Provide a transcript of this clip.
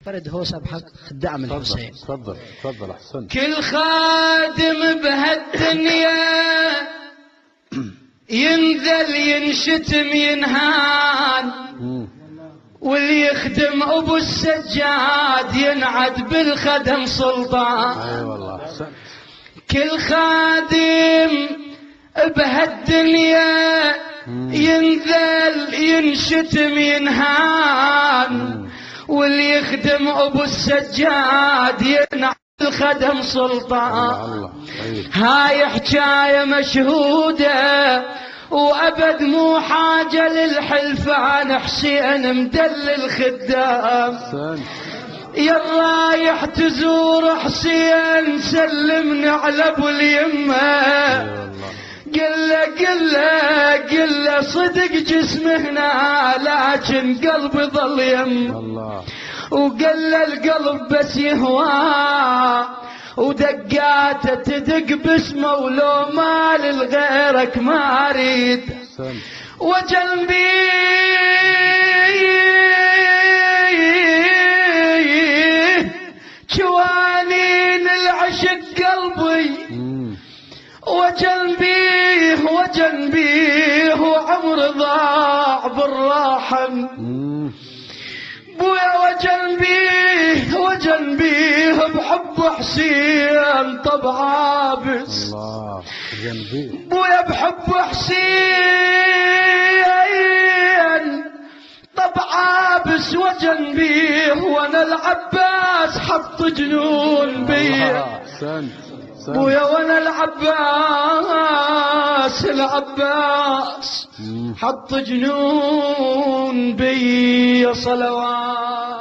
فرد هوسة بحق خدام الحسين. تفضل أحسن. كل خادم بهالدنيا ينذل ينشتم ينهان، واللي يخدم أبو السجاد ينعد بالخدم سلطان. أي والله أحسن. كل خادم بهالدنيا ينذل ينشتم ينهان، واللي يخدم أبو السجاد ينعد الخدم سلطان. هاي حكاية مشهودة وأبد مو حاجة للحلفان، حسين مدلل خدام. يا رايح تزور حسين سلمني على ابو اليمه، قل له صدق جسمه هنا لكن قلبي ظل يم. وقال له القلب بس يهوى ودقاته تدق باسمه، ولو مال لغيرك ما اريد. وجنبي جوانين العشق قلبي، وجنبيه وعمر ضاع بالراحم. بويا وجنبيه بحب حسين طب عابس. بويا بحب حسين طب عابس، وجنبيه وانا العباس حط جنون بي. بويا وانا العباس حط جنون بي. صلوات